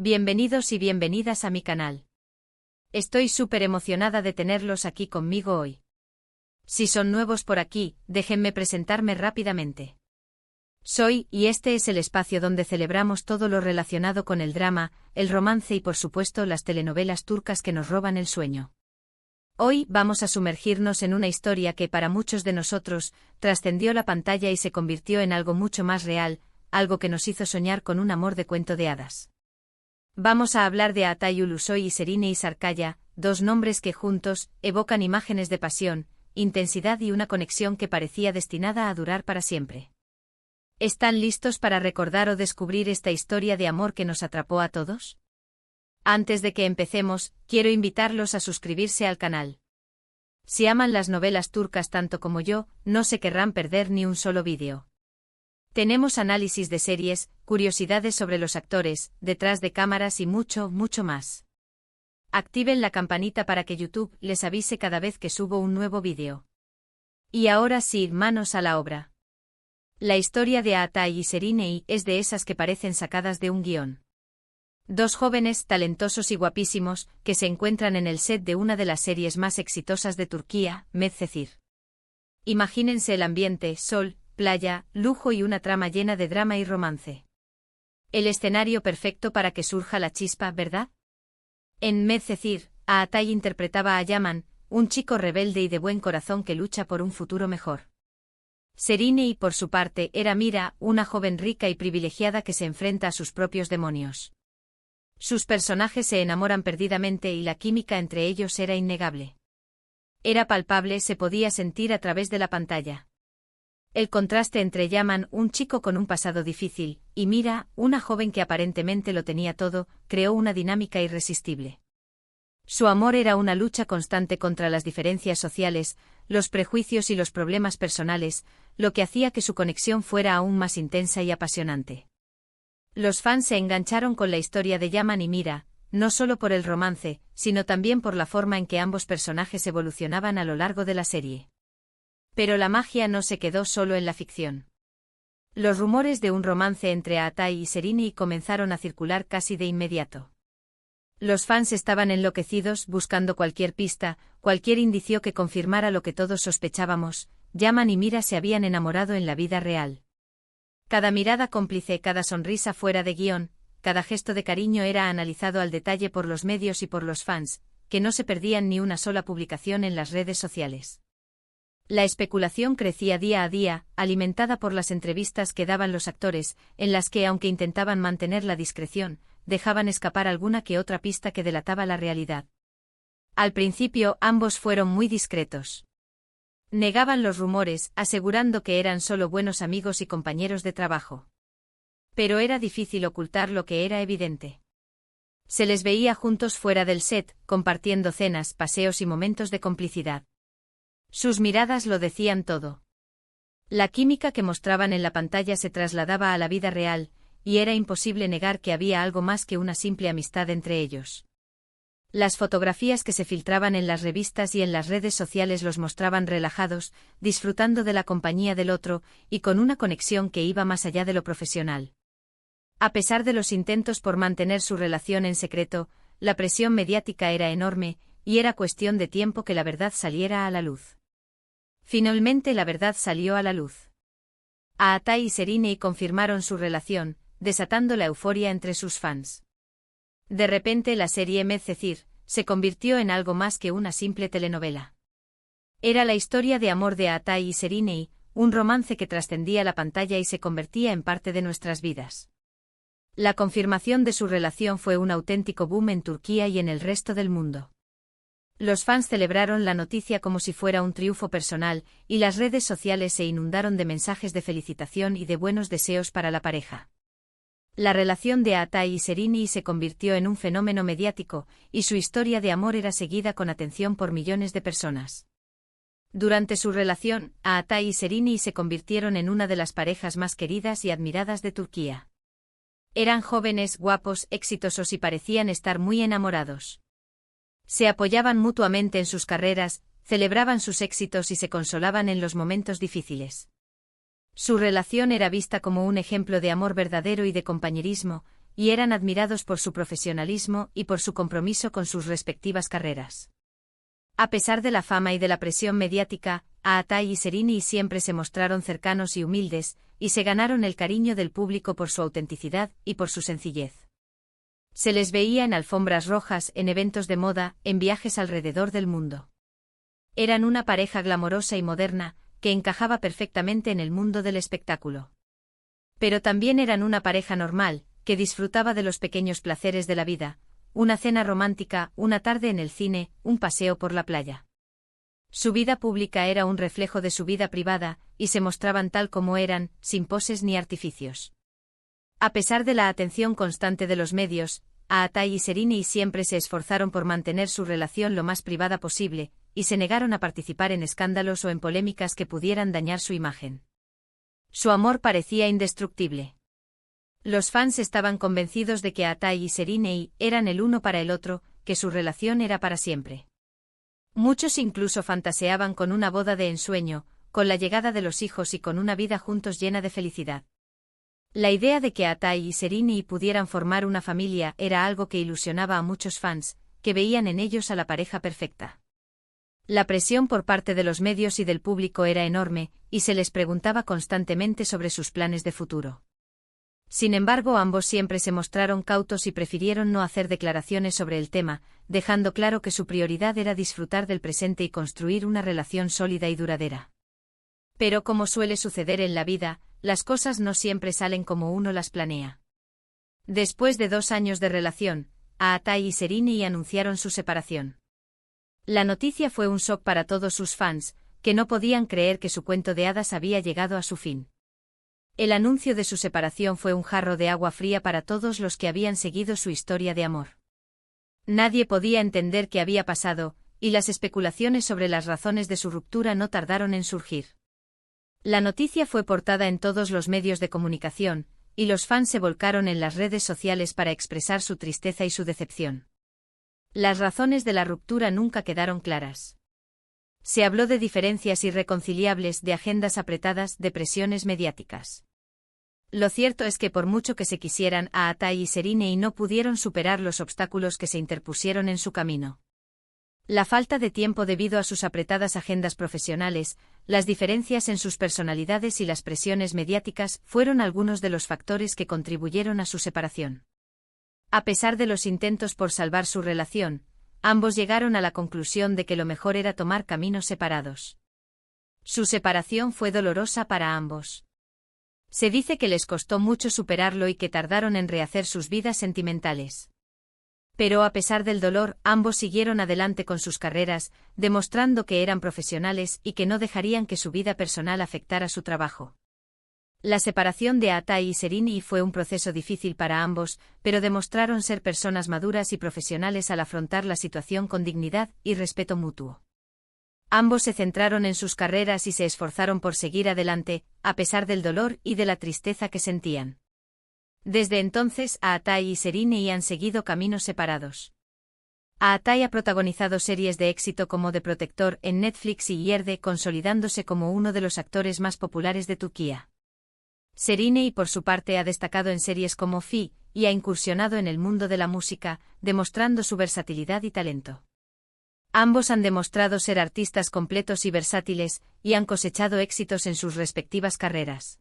Bienvenidos y bienvenidas a mi canal. Estoy súper emocionada de tenerlos aquí conmigo hoy. Si son nuevos por aquí, déjenme presentarme rápidamente. Soy, y este es el espacio donde celebramos todo lo relacionado con el drama, el romance y por supuesto las telenovelas turcas que nos roban el sueño. Hoy vamos a sumergirnos en una historia que para muchos de nosotros trascendió la pantalla y se convirtió en algo mucho más real, algo que nos hizo soñar con un amor de cuento de hadas. Vamos a hablar de Atay Ulusoy y Serine Sarıkaya, dos nombres que juntos evocan imágenes de pasión, intensidad y una conexión que parecía destinada a durar para siempre. ¿Están listos para recordar o descubrir esta historia de amor que nos atrapó a todos? Antes de que empecemos, quiero invitarlos a suscribirse al canal. Si aman las novelas turcas tanto como yo, no se querrán perder ni un solo vídeo. Tenemos análisis de series, curiosidades sobre los actores, detrás de cámaras y mucho, mucho más. Activen la campanita para que YouTube les avise cada vez que subo un nuevo vídeo. Y ahora sí, manos a la obra. La historia de Atay y Serine es de esas que parecen sacadas de un guión. Dos jóvenes talentosos y guapísimos que se encuentran en el set de una de las series más exitosas de Turquía, Medcezir. Imagínense el ambiente, sol, playa, lujo y una trama llena de drama y romance. El escenario perfecto para que surja la chispa, ¿verdad? En Medcezir, Atay interpretaba a Yaman, un chico rebelde y de buen corazón que lucha por un futuro mejor. Serine, por su parte, era Mira, una joven rica y privilegiada que se enfrenta a sus propios demonios. Sus personajes se enamoran perdidamente y la química entre ellos era innegable. Era palpable, se podía sentir a través de la pantalla. El contraste entre Yaman, un chico con un pasado difícil, y Mira, una joven que aparentemente lo tenía todo, creó una dinámica irresistible. Su amor era una lucha constante contra las diferencias sociales, los prejuicios y los problemas personales, lo que hacía que su conexión fuera aún más intensa y apasionante. Los fans se engancharon con la historia de Yaman y Mira, no solo por el romance, sino también por la forma en que ambos personajes evolucionaban a lo largo de la serie. Pero la magia no se quedó solo en la ficción. Los rumores de un romance entre Atay y Serine comenzaron a circular casi de inmediato. Los fans estaban enloquecidos buscando cualquier pista, cualquier indicio que confirmara lo que todos sospechábamos: Yaman y Mira se habían enamorado en la vida real. Cada mirada cómplice, cada sonrisa fuera de guión, cada gesto de cariño era analizado al detalle por los medios y por los fans, que no se perdían ni una sola publicación en las redes sociales. La especulación crecía día a día, alimentada por las entrevistas que daban los actores, en las que, aunque intentaban mantener la discreción, dejaban escapar alguna que otra pista que delataba la realidad. Al principio, ambos fueron muy discretos. Negaban los rumores, asegurando que eran solo buenos amigos y compañeros de trabajo. Pero era difícil ocultar lo que era evidente. Se les veía juntos fuera del set, compartiendo cenas, paseos y momentos de complicidad. Sus miradas lo decían todo. La química que mostraban en la pantalla se trasladaba a la vida real, y era imposible negar que había algo más que una simple amistad entre ellos. Las fotografías que se filtraban en las revistas y en las redes sociales los mostraban relajados, disfrutando de la compañía del otro, y con una conexión que iba más allá de lo profesional. A pesar de los intentos por mantener su relación en secreto, la presión mediática era enorme, y era cuestión de tiempo que la verdad saliera a la luz. Finalmente la verdad salió a la luz. Atay y Serine confirmaron su relación, desatando la euforia entre sus fans. De repente la serie Medcezir se convirtió en algo más que una simple telenovela. Era la historia de amor de Atay y Serine, un romance que trascendía la pantalla y se convertía en parte de nuestras vidas. La confirmación de su relación fue un auténtico boom en Turquía y en el resto del mundo. Los fans celebraron la noticia como si fuera un triunfo personal, y las redes sociales se inundaron de mensajes de felicitación y de buenos deseos para la pareja. La relación de Atay y Serine se convirtió en un fenómeno mediático, y su historia de amor era seguida con atención por millones de personas. Durante su relación, Atay y Serine se convirtieron en una de las parejas más queridas y admiradas de Turquía. Eran jóvenes, guapos, exitosos y parecían estar muy enamorados. Se apoyaban mutuamente en sus carreras, celebraban sus éxitos y se consolaban en los momentos difíciles. Su relación era vista como un ejemplo de amor verdadero y de compañerismo, y eran admirados por su profesionalismo y por su compromiso con sus respectivas carreras. A pesar de la fama y de la presión mediática, Aatai y Serini siempre se mostraron cercanos y humildes, y se ganaron el cariño del público por su autenticidad y por su sencillez. Se les veía en alfombras rojas, en eventos de moda, en viajes alrededor del mundo. Eran una pareja glamorosa y moderna, que encajaba perfectamente en el mundo del espectáculo. Pero también eran una pareja normal, que disfrutaba de los pequeños placeres de la vida, una cena romántica, una tarde en el cine, un paseo por la playa. Su vida pública era un reflejo de su vida privada, y se mostraban tal como eran, sin poses ni artificios. A pesar de la atención constante de los medios, Aatai y Serini siempre se esforzaron por mantener su relación lo más privada posible, y se negaron a participar en escándalos o en polémicas que pudieran dañar su imagen. Su amor parecía indestructible. Los fans estaban convencidos de que Aatai y Serini eran el uno para el otro, que su relación era para siempre. Muchos incluso fantaseaban con una boda de ensueño, con la llegada de los hijos y con una vida juntos llena de felicidad. La idea de que Aatai y Serini pudieran formar una familia era algo que ilusionaba a muchos fans, que veían en ellos a la pareja perfecta. La presión por parte de los medios y del público era enorme, y se les preguntaba constantemente sobre sus planes de futuro. Sin embargo, ambos siempre se mostraron cautos y prefirieron no hacer declaraciones sobre el tema, dejando claro que su prioridad era disfrutar del presente y construir una relación sólida y duradera. Pero como suele suceder en la vida, las cosas no siempre salen como uno las planea. Después de 2 años de relación, Aatai y Serini anunciaron su separación. La noticia fue un shock para todos sus fans, que no podían creer que su cuento de hadas había llegado a su fin. El anuncio de su separación fue un jarro de agua fría para todos los que habían seguido su historia de amor. Nadie podía entender qué había pasado, y las especulaciones sobre las razones de su ruptura no tardaron en surgir. La noticia fue portada en todos los medios de comunicación, y los fans se volcaron en las redes sociales para expresar su tristeza y su decepción. Las razones de la ruptura nunca quedaron claras. Se habló de diferencias irreconciliables, de agendas apretadas, de presiones mediáticas. Lo cierto es que por mucho que se quisieran, Aatai y Serini no pudieron superar los obstáculos que se interpusieron en su camino. La falta de tiempo debido a sus apretadas agendas profesionales, las diferencias en sus personalidades y las presiones mediáticas fueron algunos de los factores que contribuyeron a su separación. A pesar de los intentos por salvar su relación, ambos llegaron a la conclusión de que lo mejor era tomar caminos separados. Su separación fue dolorosa para ambos. Se dice que les costó mucho superarlo y que tardaron en rehacer sus vidas sentimentales. Pero a pesar del dolor, ambos siguieron adelante con sus carreras, demostrando que eran profesionales y que no dejarían que su vida personal afectara su trabajo. La separación de Aatai y Serini fue un proceso difícil para ambos, pero demostraron ser personas maduras y profesionales al afrontar la situación con dignidad y respeto mutuo. Ambos se centraron en sus carreras y se esforzaron por seguir adelante, a pesar del dolor y de la tristeza que sentían. Desde entonces, Aatai y Serini han seguido caminos separados. Aatai ha protagonizado series de éxito como The Protector en Netflix y Yerde, consolidándose como uno de los actores más populares de Turquía. Serini, por su parte, ha destacado en series como Fi, y ha incursionado en el mundo de la música, demostrando su versatilidad y talento. Ambos han demostrado ser artistas completos y versátiles, y han cosechado éxitos en sus respectivas carreras.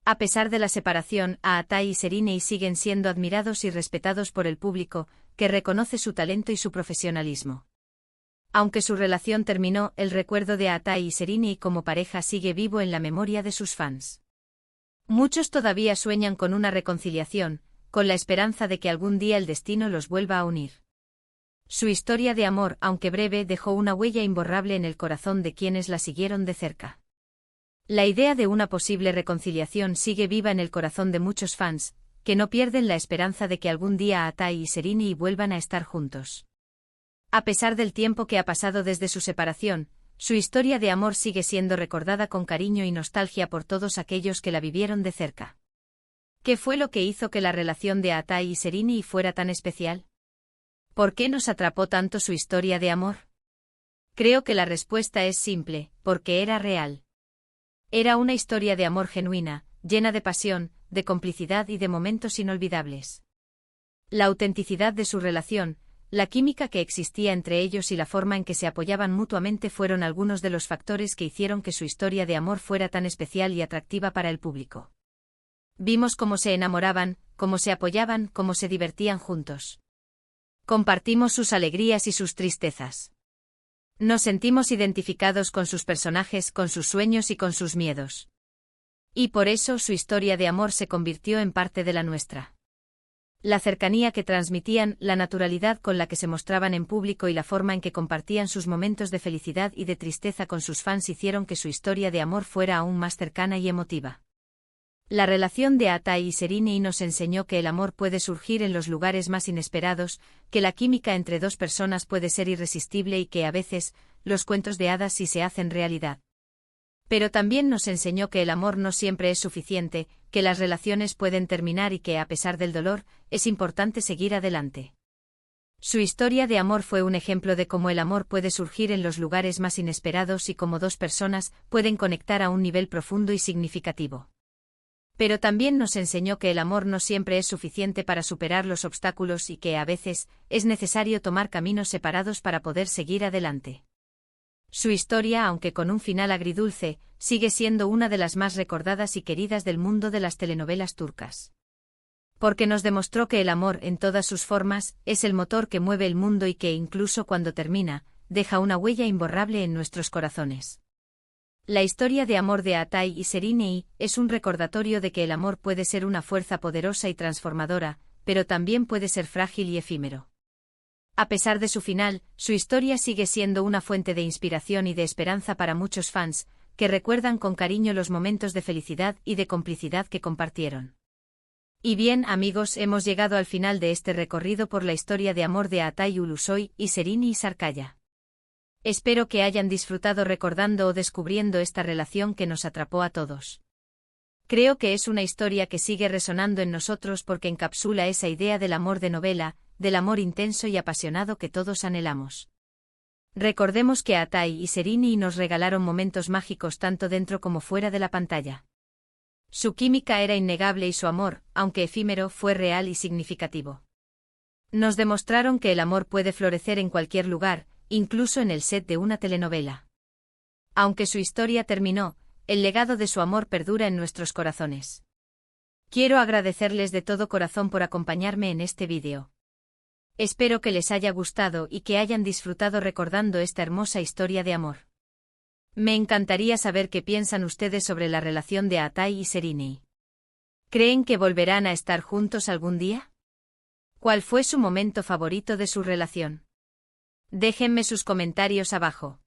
A pesar de la separación, Aatai y Serini siguen siendo admirados y respetados por el público, que reconoce su talento y su profesionalismo. Aunque su relación terminó, el recuerdo de Aatai y Serini como pareja sigue vivo en la memoria de sus fans. Muchos todavía sueñan con una reconciliación, con la esperanza de que algún día el destino los vuelva a unir. Su historia de amor, aunque breve, dejó una huella imborrable en el corazón de quienes la siguieron de cerca. La idea de una posible reconciliación sigue viva en el corazón de muchos fans, que no pierden la esperanza de que algún día Aatai y Serini vuelvan a estar juntos. A pesar del tiempo que ha pasado desde su separación, su historia de amor sigue siendo recordada con cariño y nostalgia por todos aquellos que la vivieron de cerca. ¿Qué fue lo que hizo que la relación de Aatai y Serini fuera tan especial? ¿Por qué nos atrapó tanto su historia de amor? Creo que la respuesta es simple, porque era real. Era una historia de amor genuina, llena de pasión, de complicidad y de momentos inolvidables. La autenticidad de su relación, la química que existía entre ellos y la forma en que se apoyaban mutuamente fueron algunos de los factores que hicieron que su historia de amor fuera tan especial y atractiva para el público. Vimos cómo se enamoraban, cómo se apoyaban, cómo se divertían juntos. Compartimos sus alegrías y sus tristezas. Nos sentimos identificados con sus personajes, con sus sueños y con sus miedos. Y por eso su historia de amor se convirtió en parte de la nuestra. La cercanía que transmitían, la naturalidad con la que se mostraban en público y la forma en que compartían sus momentos de felicidad y de tristeza con sus fans hicieron que su historia de amor fuera aún más cercana y emotiva. La relación de Atai y Serrini nos enseñó que el amor puede surgir en los lugares más inesperados, que la química entre dos personas puede ser irresistible y que a veces, los cuentos de hadas sí se hacen realidad. Pero también nos enseñó que el amor no siempre es suficiente, que las relaciones pueden terminar y que, a pesar del dolor, es importante seguir adelante. Su historia de amor fue un ejemplo de cómo el amor puede surgir en los lugares más inesperados y cómo dos personas pueden conectar a un nivel profundo y significativo. Pero también nos enseñó que el amor no siempre es suficiente para superar los obstáculos y que, a veces, es necesario tomar caminos separados para poder seguir adelante. Su historia, aunque con un final agridulce, sigue siendo una de las más recordadas y queridas del mundo de las telenovelas turcas. Porque nos demostró que el amor, en todas sus formas, es el motor que mueve el mundo y que, incluso cuando termina, deja una huella imborrable en nuestros corazones. La historia de amor de Atai y Serrini es un recordatorio de que el amor puede ser una fuerza poderosa y transformadora, pero también puede ser frágil y efímero. A pesar de su final, su historia sigue siendo una fuente de inspiración y de esperanza para muchos fans, que recuerdan con cariño los momentos de felicidad y de complicidad que compartieron. Y bien, amigos, hemos llegado al final de este recorrido por la historia de amor de Atai Ulusoy y Serrini Sarkaya. Espero que hayan disfrutado recordando o descubriendo esta relación que nos atrapó a todos. Creo que es una historia que sigue resonando en nosotros porque encapsula esa idea del amor de novela, del amor intenso y apasionado que todos anhelamos. Recordemos que Atai y Serrini nos regalaron momentos mágicos tanto dentro como fuera de la pantalla. Su química era innegable y su amor, aunque efímero, fue real y significativo. Nos demostraron que el amor puede florecer en cualquier lugar, incluso en el set de una telenovela. Aunque su historia terminó, el legado de su amor perdura en nuestros corazones. Quiero agradecerles de todo corazón por acompañarme en este vídeo. Espero que les haya gustado y que hayan disfrutado recordando esta hermosa historia de amor. Me encantaría saber qué piensan ustedes sobre la relación de Atai y Serrini. ¿Creen que volverán a estar juntos algún día? ¿Cuál fue su momento favorito de su relación? Déjenme sus comentarios abajo.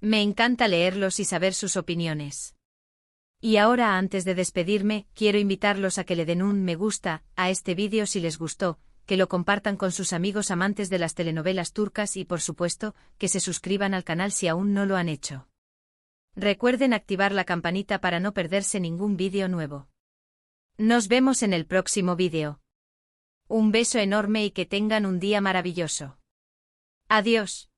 Me encanta leerlos y saber sus opiniones. Y ahora, antes de despedirme, quiero invitarlos a que le den un me gusta a este vídeo si les gustó, que lo compartan con sus amigos amantes de las telenovelas turcas y, por supuesto, que se suscriban al canal si aún no lo han hecho. Recuerden activar la campanita para no perderse ningún vídeo nuevo. Nos vemos en el próximo vídeo. Un beso enorme y que tengan un día maravilloso. Adiós.